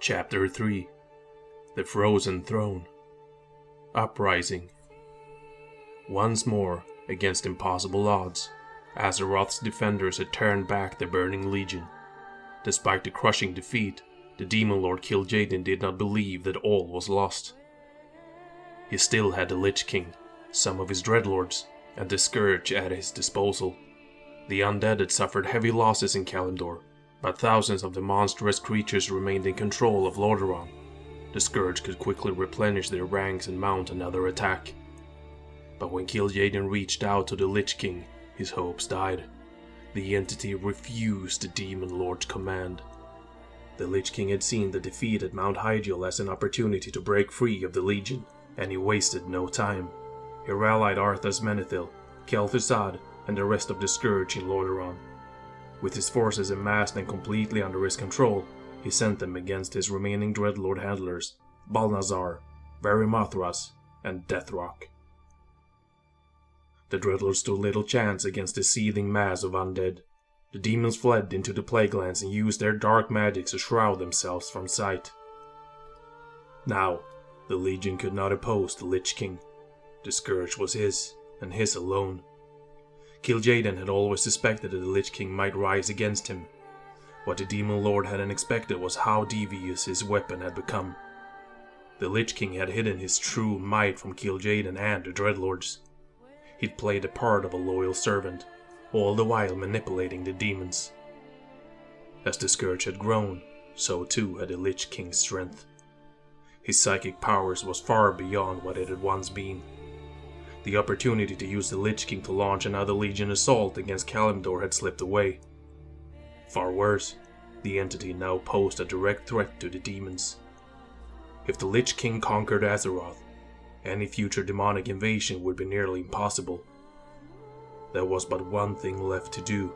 Chapter 3 The Frozen Throne. Uprising. Once more, against impossible odds, Azeroth's defenders had turned back the Burning Legion. Despite the crushing defeat, the Demon Lord Kil'jaeden did not believe that all was lost. He still had the Lich King, some of his Dreadlords, and the Scourge at his disposal. The undead had suffered heavy losses in Kalimdor, but thousands of the monstrous creatures remained in control of Lordaeron. The Scourge could quickly replenish their ranks and mount another attack. But when Kil'jaeden reached out to the Lich King, his hopes died. The entity refused the Demon Lord's command. The Lich King had seen the defeat at Mount Hyjal as an opportunity to break free of the Legion, and he wasted no time. He rallied Arthas Menethil, Kel'Thuzad, and the rest of the Scourge in Lordaeron. With his forces amassed and completely under his control, he sent them against his remaining Dreadlord handlers, Balnazar, Varimathras, and Deathrock. The Dreadlords stood little chance against the seething mass of undead. The demons fled into the Plaguelands and used their dark magics to shroud themselves from sight. Now, the Legion could not oppose the Lich King. The Scourge was his, and his alone. Kil'jaeden had always suspected that the Lich King might rise against him. What the Demon Lord hadn't expected was how devious his weapon had become. The Lich King had hidden his true might from Kil'jaeden and the Dreadlords. He'd played the part of a loyal servant, all the while manipulating the demons. As the Scourge had grown, so too had the Lich King's strength. His psychic powers was far beyond what it had once been. The opportunity to use the Lich King to launch another Legion assault against Kalimdor had slipped away. Far worse, the entity now posed a direct threat to the demons. If the Lich King conquered Azeroth, any future demonic invasion would be nearly impossible. There was but one thing left to do: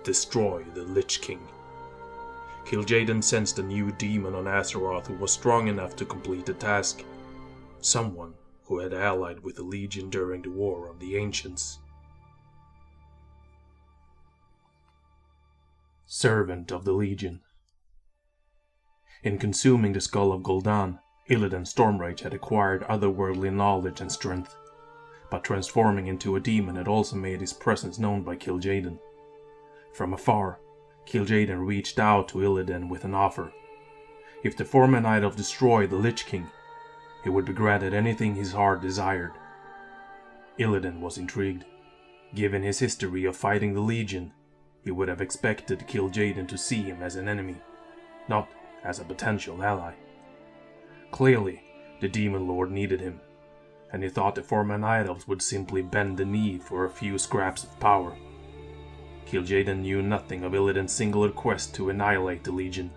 destroy the Lich King. Kil'jaeden sensed a new demon on Azeroth who was strong enough to complete the task. Someone who had allied with the Legion during the War of the Ancients. Servant of the Legion. In consuming the skull of Gul'dan, Illidan Stormrage had acquired otherworldly knowledge and strength, but transforming into a demon had also made his presence known by Kil'jaeden. From afar, Kil'jaeden reached out to Illidan with an offer. If the former Night Elf destroyed the Lich King, he would be granted anything his heart desired. Illidan was intrigued. Given his history of fighting the Legion, he would have expected Kil'jaeden to see him as an enemy, not as a potential ally. Clearly, the Demon Lord needed him, and he thought the former Night Elves would simply bend the knee for a few scraps of power. Kil'jaeden knew nothing of Illidan's singular quest to annihilate the Legion.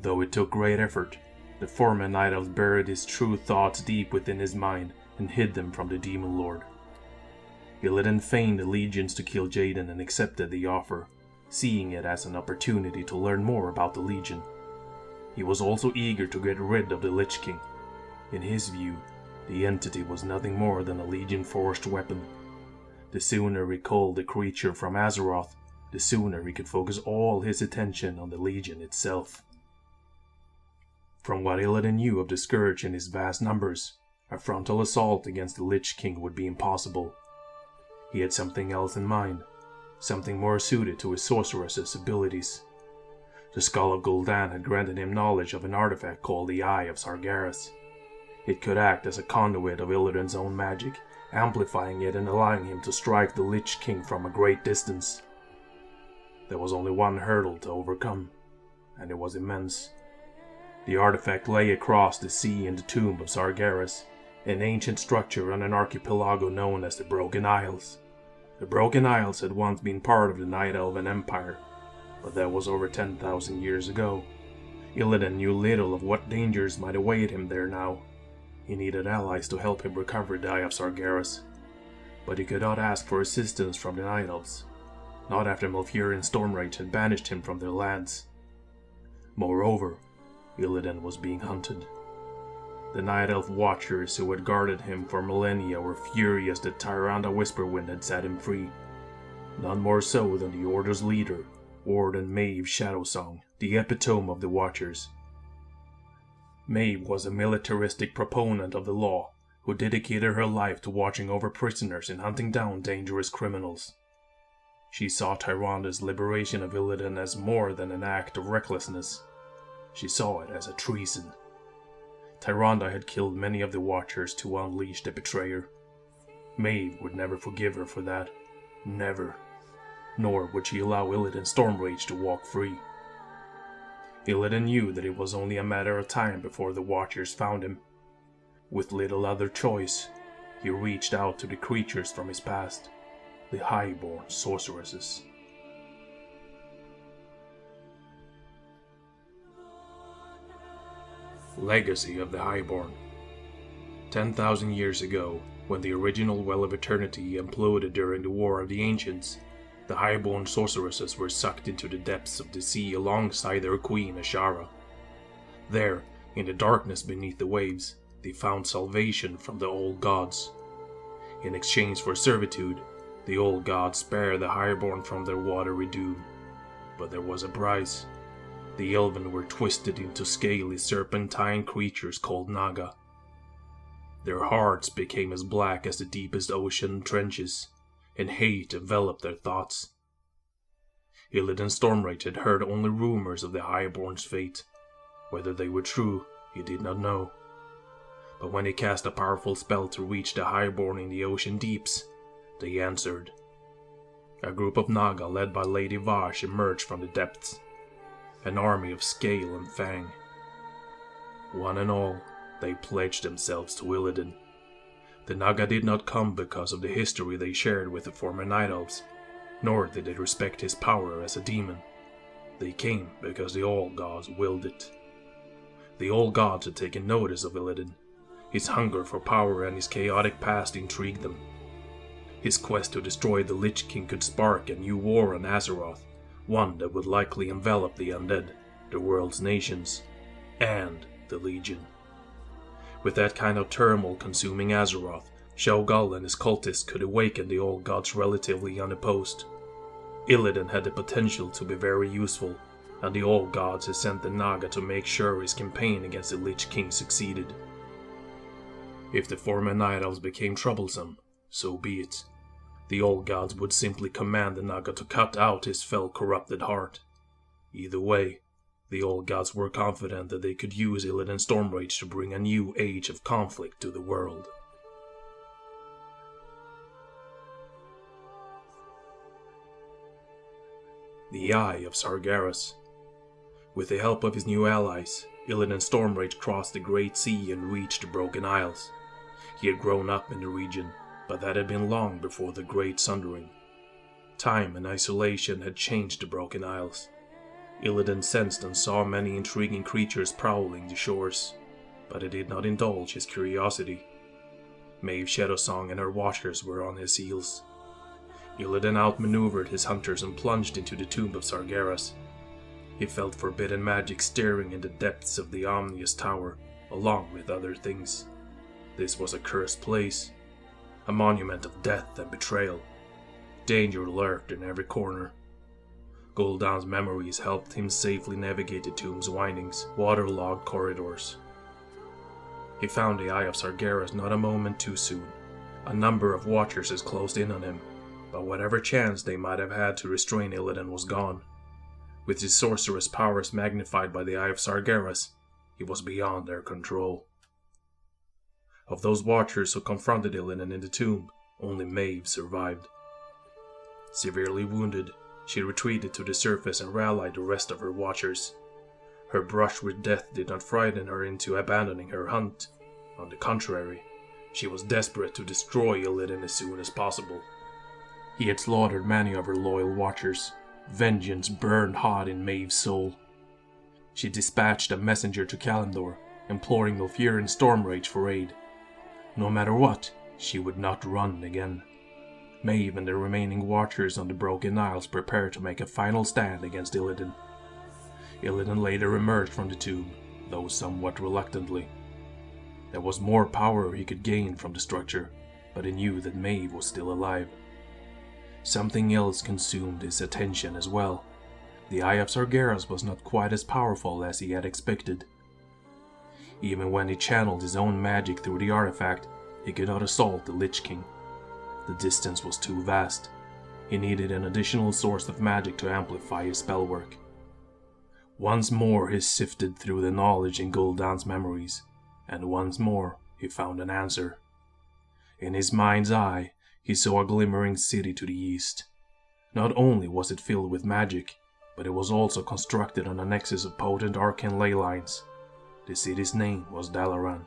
Though it took great effort, the former Night Elf buried his true thoughts deep within his mind and hid them from the Demon Lord. Illidan feigned allegiance to Kil'jaeden and accepted the offer, seeing it as an opportunity to learn more about the Legion. He was also eager to get rid of the Lich King. In his view, the entity was nothing more than a Legion-forged weapon. The sooner he culled the creature from Azeroth, the sooner he could focus all his attention on the Legion itself. From what Illidan knew of the Scourge and his vast numbers, a frontal assault against the Lich King would be impossible. He had something else in mind, something more suited to his sorceress's abilities. The Skull of Gul'dan had granted him knowledge of an artifact called the Eye of Sargeras. It could act as a conduit of Illidan's own magic, amplifying it and allowing him to strike the Lich King from a great distance. There was only one hurdle to overcome, and it was immense. The artifact lay across the sea in the tomb of Sargeras, an ancient structure on an archipelago known as the Broken Isles. The Broken Isles had once been part of the Night Elven Empire, but that was over 10,000 years ago. Illidan knew little of what dangers might await him there now. He needed allies to help him recover the Eye of Sargeras, but he could not ask for assistance from the Night Elves, not after Malfurion Stormrage had banished him from their lands. Moreover, Illidan was being hunted. The Night Elf Watchers who had guarded him for millennia were furious that Tyrande Whisperwind had set him free. None more so than the Order's leader, Warden Maeve Shadowsong, the epitome of the Watchers. Maeve was a militaristic proponent of the law who dedicated her life to watching over prisoners and hunting down dangerous criminals. She saw Tyranda's liberation of Illidan as more than an act of recklessness. She saw it as a treason. Tyranda had killed many of the Watchers to unleash the betrayer. Maeve would never forgive her for that. Never. Nor would she allow Illidan Stormrage to walk free. Illidan knew that it was only a matter of time before the Watchers found him. With little other choice, he reached out to the creatures from his past, the Highborn sorceresses. Legacy of the Highborn. 10,000 years ago, when the original Well of Eternity imploded during the War of the Ancients, the Highborn sorceresses were sucked into the depths of the sea alongside their queen Ashara. There, in the darkness beneath the waves, they found salvation from the old gods. In exchange for servitude, the old gods spared the Highborn from their watery doom. But there was a price. The Elven were twisted into scaly serpentine creatures called Naga. Their hearts became as black as the deepest ocean trenches, and hate enveloped their thoughts. Illidan Stormrage had heard only rumors of the Highborn's fate. Whether they were true, he did not know. But when he cast a powerful spell to reach the Highborn in the ocean deeps, they answered. A group of Naga led by Lady Vash emerged from the depths, an army of scale and fang. One and all, they pledged themselves to Illidan. The Naga did not come because of the history they shared with the former Night Elves, nor did they respect his power as a demon. They came because the Old Gods willed it. The Old Gods had taken notice of Illidan. His hunger for power and his chaotic past intrigued them. His quest to destroy the Lich King could spark a new war on Azeroth, one that would likely envelop the undead, the world's nations, and the Legion. With that kind of turmoil consuming Azeroth, Shogal and his cultists could awaken the Old Gods relatively unopposed. Illidan had the potential to be very useful, and the Old Gods had sent the Naga to make sure his campaign against the Lich King succeeded. If the former Night Elves became troublesome, so be it. The Old Gods would simply command the Naga to cut out his fell corrupted heart. Either way, the Old Gods were confident that they could use Illidan Stormrage to bring a new age of conflict to the world. The Eye of Sargeras. With the help of his new allies, Illidan Stormrage crossed the Great Sea and reached the Broken Isles. He had grown up in the region, but that had been long before the Great Sundering. Time and isolation had changed the Broken Isles. Illidan sensed and saw many intriguing creatures prowling the shores, but he did not indulge his curiosity. Maeve Shadowsong and her Watchers were on his heels. Illidan outmaneuvered his hunters and plunged into the tomb of Sargeras. He felt forbidden magic stirring in the depths of the ominous tower, along with other things. This was a cursed place, a monument of death and betrayal. Danger lurked in every corner. Gul'dan's memories helped him safely navigate the tomb's windings, waterlogged corridors. He found the Eye of Sargeras not a moment too soon. A number of Watchers had closed in on him, but whatever chance they might have had to restrain Illidan was gone. With his sorceress powers magnified by the Eye of Sargeras, he was beyond their control. Of those Watchers who confronted Illidan in the tomb, only Maeve survived. Severely wounded, she retreated to the surface and rallied the rest of her Watchers. Her brush with death did not frighten her into abandoning her hunt. On the contrary, she was desperate to destroy Illidan as soon as possible. He had slaughtered many of her loyal Watchers. Vengeance burned hot in Maeve's soul. She dispatched a messenger to Kalimdor, imploring Nilfgaard's Stormrage for aid. No matter what, she would not run again. Maeve and the remaining Watchers on the Broken Isles prepared to make a final stand against Illidan. Illidan later emerged from the tomb, though somewhat reluctantly. There was more power he could gain from the structure, but he knew that Maeve was still alive. Something else consumed his attention as well. The Eye of Sargeras was not quite as powerful as he had expected. Even when he channeled his own magic through the artifact, he could not assault the Lich King. The distance was too vast. He needed an additional source of magic to amplify his spellwork. Once more he sifted through the knowledge in Gul'dan's memories, and once more he found an answer. In his mind's eye, he saw a glimmering city to the east. Not only was it filled with magic, but it was also constructed on a nexus of potent arcane ley lines. The city's name was Dalaran.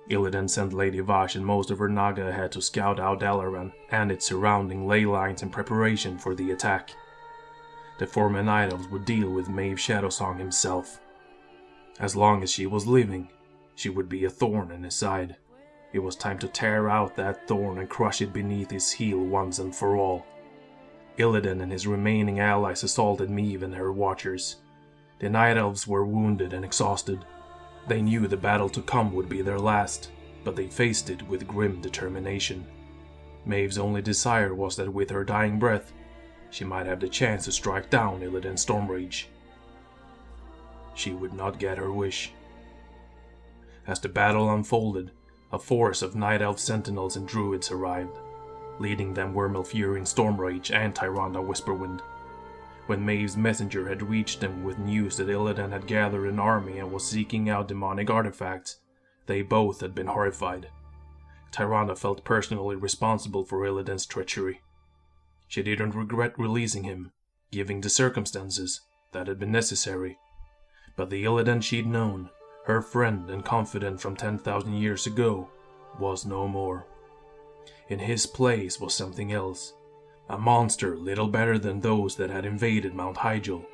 Illidan sent Lady Vashj and most of her Naga ahead to scout out Dalaran and its surrounding ley lines in preparation for the attack. The former Night Elves would deal with Maeve Shadowsong himself. As long as she was living, she would be a thorn in his side. It was time to tear out that thorn and crush it beneath his heel once and for all. Illidan and his remaining allies assaulted Maeve and her watchers. The Night Elves were wounded and exhausted. They knew the battle to come would be their last, but they faced it with grim determination. Maeve's only desire was that with her dying breath, she might have the chance to strike down Illidan Stormrage. She would not get her wish. As the battle unfolded, a force of Night Elf sentinels and druids arrived. Leading them were Malfurion Stormrage and Tyrande Whisperwind. When Maeve's messenger had reached them with news that Illidan had gathered an army and was seeking out demonic artifacts, they both had been horrified. Tyrande felt personally responsible for Illidan's treachery. She didn't regret releasing him, given the circumstances that had been necessary. But the Illidan she'd known, her friend and confidant from 10,000 years ago, was no more. In his place was something else. A monster little better than those that had invaded Mount Hyjal.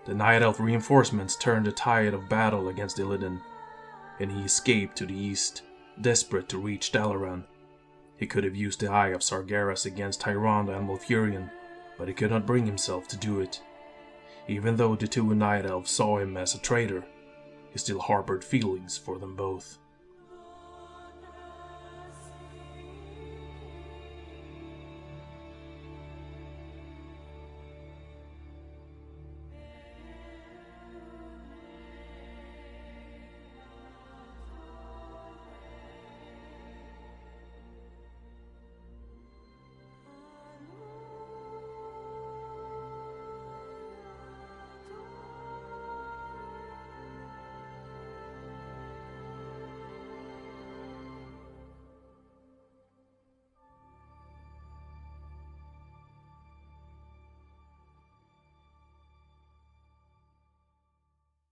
The Night Elf reinforcements turned the tide of battle against Illidan, and he escaped to the east, desperate to reach Dalaran. He could have used the Eye of Sargeras against Tyrande and Malfurion, but he could not bring himself to do it. Even though the two Night Elves saw him as a traitor, he still harbored feelings for them both.